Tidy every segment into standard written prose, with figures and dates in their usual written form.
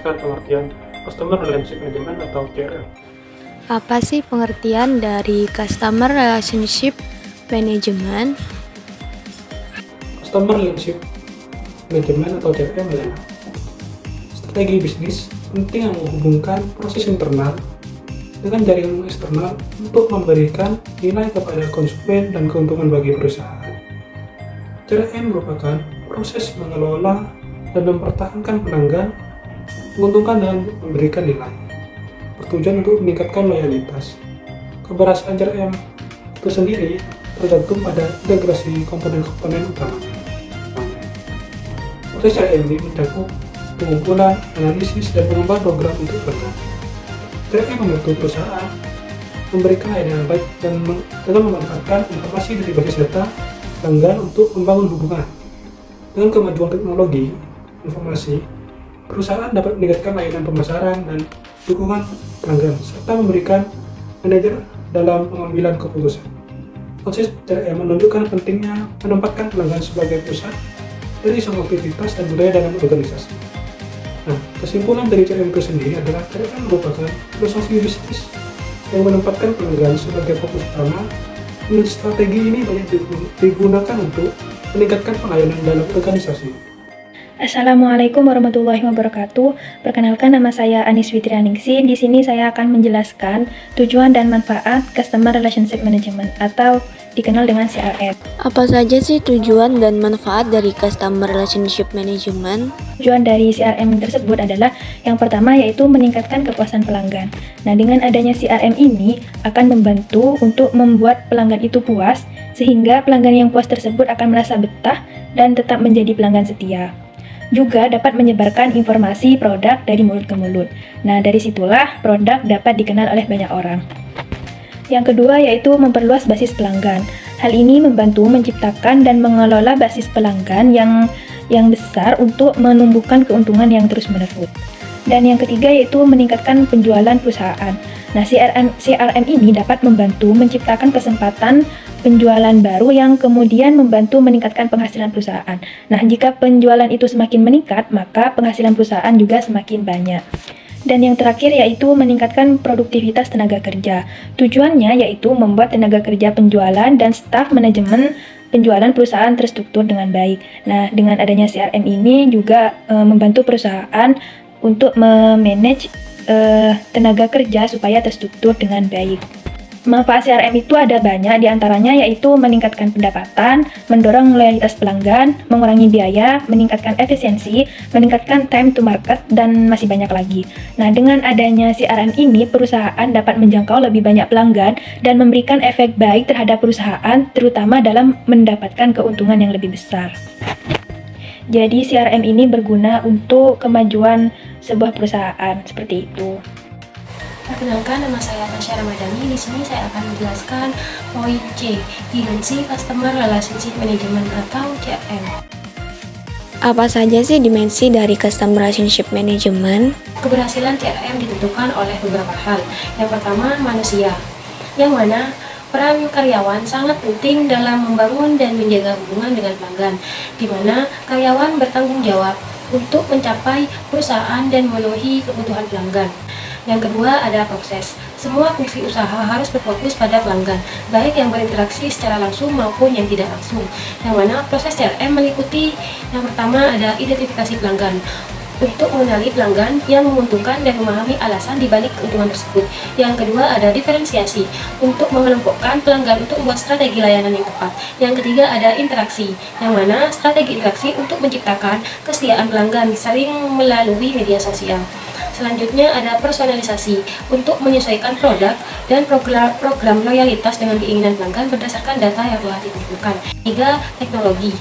menjelaskan pengertian Customer Relationship Management atau CRM. Apa sih pengertian dari Customer Relationship Management? Customer Relationship Management atau CRM adalah strategi bisnis penting yang menghubungkan proses internal dengan jaringan eksternal untuk memberikan nilai kepada konsumen dan keuntungan bagi perusahaan. CRM merupakan proses mengelola dan mempertahankan pelanggan, menguntungkan dan memberikan nilai, bertujuan untuk meningkatkan loyalitas. Keberhasilan CRM itu sendiri tergantung pada integrasi komponen-komponen utamanya. Proses CRM ini mencakup pengumpulan, analisis, dan pengembangan program untuk pelanggan. CRM membantu perusahaan memberikan layanan yang baik dan dengan memanfaatkan informasi dari basis data pelanggan untuk membangun hubungan. Dengan kemajuan teknologi informasi, perusahaan dapat meningkatkan layanan pemasaran dan dukungan pelanggan serta memberikan manajer dalam pengambilan keputusan. Konsep CRM menunjukkan pentingnya menempatkan pelanggan sebagai pusat dari semua aktivitas dan budaya dalam organisasi. Nah, kesimpulan dari CRM itu sendiri adalah CRM merupakan filosofi bisnis yang menempatkan pelanggan sebagai fokus utama, dan strategi ini banyak digunakan untuk meningkatkan pelayanan dalam organisasi. Assalamualaikum warahmatullahi wabarakatuh. Perkenalkan, nama saya Anis Fitrianingsih. Di sini saya akan menjelaskan tujuan dan manfaat Customer Relationship Management atau dikenal dengan CRM. Apa saja sih tujuan dan manfaat dari Customer Relationship Management? Tujuan dari CRM tersebut adalah yang pertama yaitu meningkatkan kepuasan pelanggan. Nah, dengan adanya CRM ini akan membantu untuk membuat pelanggan itu puas, sehingga pelanggan yang puas tersebut akan merasa betah dan tetap menjadi pelanggan setia. Juga dapat menyebarkan informasi produk dari mulut ke mulut. Nah, dari situlah produk dapat dikenal oleh banyak orang. Yang kedua yaitu memperluas basis pelanggan. Hal ini membantu menciptakan dan mengelola basis pelanggan yang besar untuk menumbuhkan keuntungan yang terus-menerus. Dan yang ketiga yaitu meningkatkan penjualan perusahaan. Nah, CRM ini dapat membantu menciptakan kesempatan penjualan baru yang kemudian membantu meningkatkan penghasilan perusahaan. Nah, jika penjualan itu semakin meningkat, maka penghasilan perusahaan juga semakin banyak. Dan yang terakhir yaitu meningkatkan produktivitas tenaga kerja. Tujuannya yaitu membuat tenaga kerja penjualan dan staf manajemen penjualan perusahaan terstruktur dengan baik. Nah, dengan adanya CRM ini juga membantu perusahaan untuk memanage tenaga kerja supaya terstruktur dengan baik. Manfaat CRM itu ada banyak, diantaranya yaitu meningkatkan pendapatan, mendorong loyalitas pelanggan, mengurangi biaya, meningkatkan efisiensi, meningkatkan time to market, dan masih banyak lagi. Nah, dengan adanya CRM ini, perusahaan dapat menjangkau lebih banyak pelanggan dan memberikan efek baik terhadap perusahaan, terutama dalam mendapatkan keuntungan yang lebih besar. Jadi CRM ini berguna untuk kemajuan sebuah perusahaan, seperti itu. Perkenalkan, nama saya Tasya Ramadhani. Di sini saya akan menjelaskan poin C, dimensi Customer Relationship Management atau CRM. Apa saja sih dimensi dari Customer Relationship Management? Keberhasilan CRM ditentukan oleh beberapa hal. Yang pertama, manusia, yang mana peran karyawan sangat penting dalam membangun dan menjaga hubungan dengan pelanggan, di mana karyawan bertanggung jawab untuk mencapai perusahaan dan memenuhi kebutuhan pelanggan. Yang kedua, ada proses. Semua fungsi usaha harus berfokus pada pelanggan, baik yang berinteraksi secara langsung maupun yang tidak langsung. Yang mana proses CRM meliputi yang pertama ada identifikasi pelanggan, untuk mengenali pelanggan yang menguntungkan dan memahami alasan dibalik keuntungan tersebut. Yang kedua ada diferensiasi, untuk mengelompokkan pelanggan untuk membuat strategi layanan yang tepat. Yang ketiga ada interaksi, yang mana strategi interaksi untuk menciptakan kesetiaan pelanggan sering melalui media sosial. Selanjutnya ada personalisasi, untuk menyesuaikan produk dan program loyalitas dengan keinginan pelanggan berdasarkan data yang telah ditentukan. Tiga, teknologi.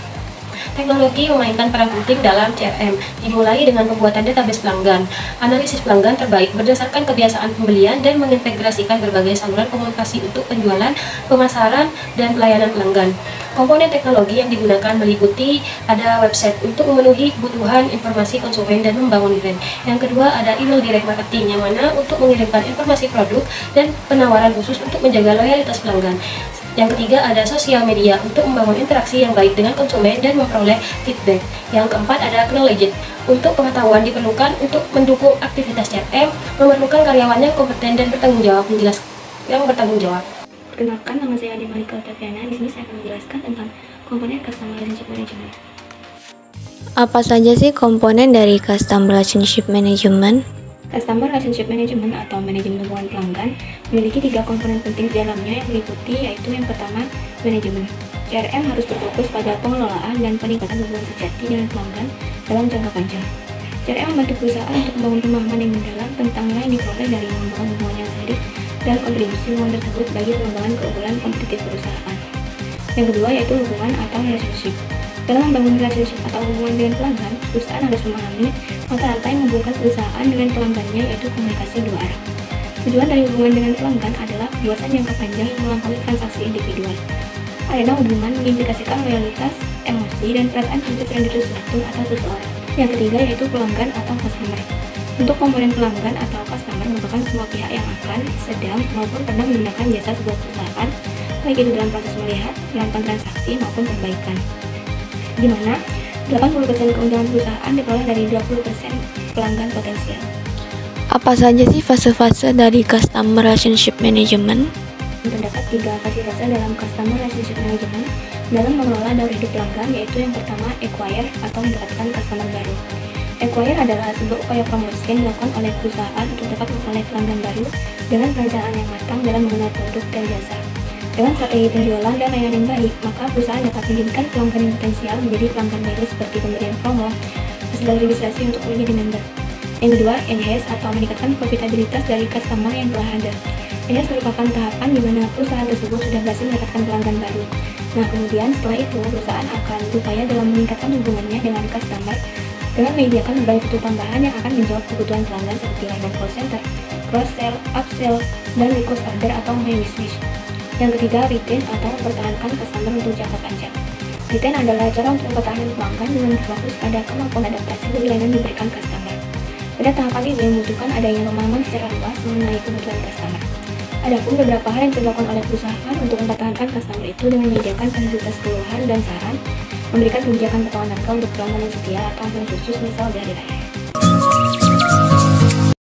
Teknologi memainkan peran penting dalam CRM, dimulai dengan pembuatan database pelanggan, analisis pelanggan terbaik berdasarkan kebiasaan pembelian, dan mengintegrasikan berbagai saluran komunikasi untuk penjualan, pemasaran, dan pelayanan pelanggan. Komponen teknologi yang digunakan meliputi ada website untuk memenuhi kebutuhan informasi konsumen dan membangun brand. Yang kedua ada email direct marketing, yang mana untuk mengirimkan informasi produk dan penawaran khusus untuk menjaga loyalitas pelanggan. Yang ketiga ada sosial media untuk membangun interaksi yang baik dengan konsumen dan memperoleh feedback. Yang keempat ada knowledge. Untuk pengetahuan diperlukan untuk mendukung aktivitas CRM, memerlukan karyawannya kompeten dan bertanggung jawab Perkenalkan, nama saya Ade Malika Taviana. Di sini saya akan menjelaskan tentang komponen Customer Relationship Management. Apa saja sih komponen dari Customer Relationship Management? Customer Relationship Management atau manajemen hubungan pelanggan memiliki 3 komponen penting di dalamnya yang meliputi, yaitu yang pertama, manajemen. CRM harus berfokus pada pengelolaan dan peningkatan hubungan sejati dengan pelanggan dalam jangka panjang. CRM membantu perusahaan untuk membangun pemahaman yang mendalam tentang nilai yang diperoleh dari membangun hubungan yang solid dan kontribusi hubungan tersebut bagi pengembangan keunggulan kompetitif perusahaan. Yang kedua yaitu hubungan atau relationship. Dalam membangun relationship atau hubungan dengan pelanggan, perusahaan harus memahami mata rantai yang menghubungkan perusahaan dengan pelanggannya, yaitu komunikasi 2 arah. Tujuan dari hubungan dengan pelanggan adalah kepuasan jangka panjang yang melampaui transaksi individual. Arena hubungan mengimplikasikan loyalitas, emosi, dan perasaan cinta terhadap sesuatu atau seseorang. Yang ketiga yaitu pelanggan atau customer. Untuk komponen pelanggan atau customer merupakan semua pihak yang akan, sedang, maupun pernah menggunakan jasa sebuah perusahaan, baik itu dalam proses melihat, melakukan transaksi, maupun perbaikan. Di mana 80% keuntungan perusahaan diperoleh dari 20% pelanggan potensial. Apa saja sih fase-fase dari Customer Relationship Management? Terdapat 3 fase dalam Customer Relationship Management dalam mengelola daur hidup pelanggan, yaitu yang pertama, acquire atau mendapatkan customer baru. Acquire adalah sebuah upaya promosi yang dilakukan oleh perusahaan untuk dapat memperoleh pelanggan baru dengan perencanaan yang matang dalam mengenal produk dan jasa. Dengan strategi penjualan dan layanan yang baik, maka perusahaan dapat menjadikan pelanggan yang potensial menjadi pelanggan baru seperti pemberian promo, hasil registrasi untuk menjadi member. Yang kedua, enhance atau meningkatkan profitabilitas dari customer yang telah ada. Enhance merupakan tahapan di mana perusahaan tersebut sudah berhasil mendapatkan pelanggan baru. Nah, kemudian setelah itu, perusahaan akan berupaya dalam meningkatkan hubungannya dengan customer dengan menyediakan berbagai fitur tambahan yang akan menjawab kebutuhan pelanggan seperti layanan call center, cross-sell, upsell, dan request order atau my wish. Yang ketiga, retain atau mempertahankan customer untuk jangka panjang. Retain adalah cara untuk mempertahankan pelanggan dengan berfokus pada kemampuan adaptasi dari layanan yang diberikan customer. Pada tahapan ini membutuhkan adanya pemahaman secara luas mengenai kebutuhan customer. Adapun beberapa hal yang dilakukan oleh perusahaan untuk mempertahankan customer itu dengan menyediakan fasilitas keluhan dan saran, memberikan kebijakan potongan harga untuk pelanggan yang setia, atau khusus misal dari layanan.